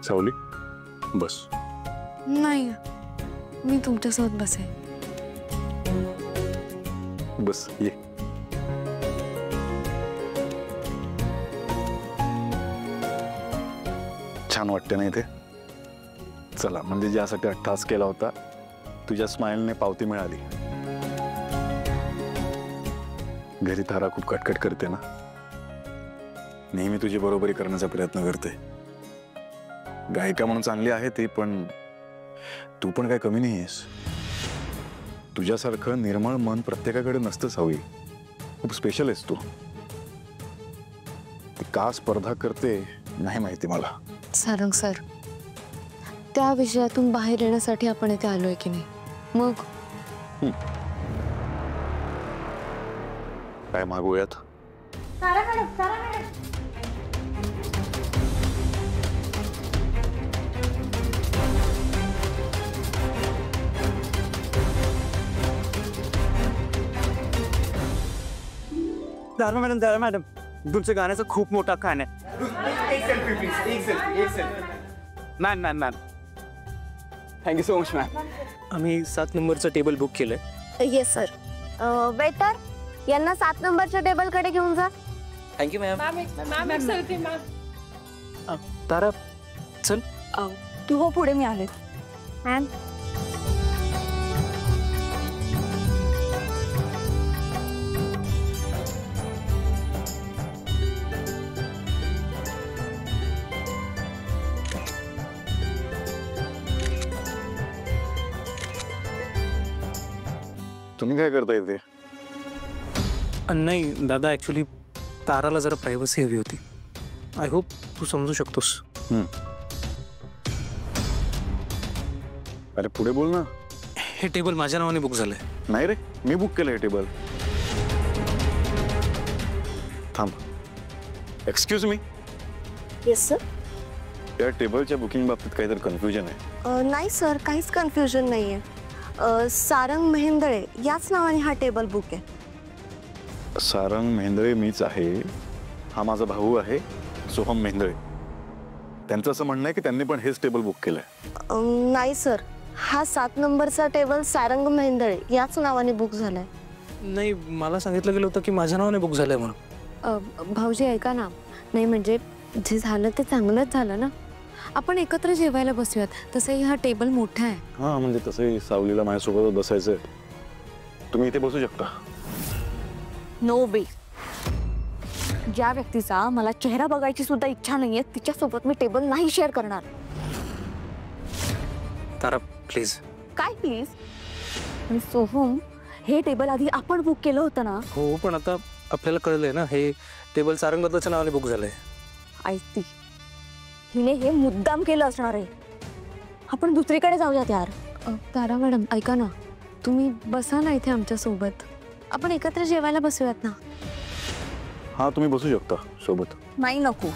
सावली बस. नाही, मी तुमच्यासोबत बसेन. बस ये. छान वाटते ना इथे. चला, म्हणजे ज्यासाठी अट्टास केला होता तुझ्या स्माइलने पावती मिळाली. घरी तारा खूप कटकट करते ना, नेहमी तुझी बरोबरी करण्याचा प्रयत्न करते. गायिका म्हणून चांगली आहे ती, पण तू पण काय कमी नाहीयेस. तुझ्यासारखं निर्मळ मन प्रत्येकाकडे नसतं सावली. खूप स्पेशल आहेस तू. ती का स्पर्धा करते नाही माहिती मला. सारंग सर, त्या विषयातून बाहेर येण्यासाठी आपण इथे आलोय की नाही? मग काय मागूयात? दारा मॅडम तुमच्या गाण्याचा खूप मोठा फॅन आहे. Ma'am thank you so much ma'am. आम्ही 7 नंबरचं टेबल बुक केलंय. Yes sir. वेटर, यांना 7 नंबरच्या टेबलकडे घेऊन जा. Thank you ma'am. तारा चल. तू हो पुढे, मी आले. मॅम तुम्ही काय करता इथे? नाही दादा, ॲक्च्युली ताराला जरा प्रायव्हसी हवी होती. आय होप तू समजू शकतोस. अरे पुढे बोल ना. हे टेबल माझ्या नावाने बुक झालंय. नाही रे, मी बुक केलं हे टेबल. थांब. Excuse me. Yes sir. या टेबलच्या बुकिंग बाबतीत काहीतरी कन्फ्युजन आहे. नाही सर, काहीच कन्फ्युजन नाही आहे. सारंग मेहेंदळे याच नावाने हा टेबल बुक आहे. सारंग मेहेंदळे मीच आहे. हा माझा भाऊ आहे सोहम मेहेंदळे. त्यांचं असं म्हणणं आहे की त्यांनी पण हेच टेबल बुक केलंय. नाही सर, हा 7 नंबरचा टेबल सारंग मेहेंदळे याच नावाने बुक झालाय. नाही, मला सांगितलं गेलं होतं की माझ्या नावाने बुक झालंय म्हणून. भाऊजी ऐका ना. नाही म्हणजे जे झालं ते चांगलंच झालं ना. आपण एकत्र जेवायला बसूयात. तसंही हा टेबल मोठा आहे. हा, म्हणजे तसंही सावलीला माझ्यासोबत बसायचंय. तुम्ही इथे बसू शकता. नो वे. ज्या व्यक्तीचा मला चेहरा बघायची सुद्धा इच्छा नाहीये तिच्यासोबत मी टेबल नाही शेअर करणार. तारा प्लीज. काय प्लीज? आणि सोहम, हे टेबल आधी आपण बुक केलं होतं ना? हो, पण आता आपल्याला कळलंय ना हे टेबल सारंग दादाच्या नावाने बुक झालंय. ऐकती, हिने हे मुद्दाम केलं असणार आहे. आपण दुसरीकडे जाऊयात यार. तारा मॅडम ऐका ना, तुम्ही बसा ना इथे आमच्या सोबत. आपण एकत्र जेवायला बसूयात ना. हा, तुम्ही बसू शकता सोबत. नाही, नको.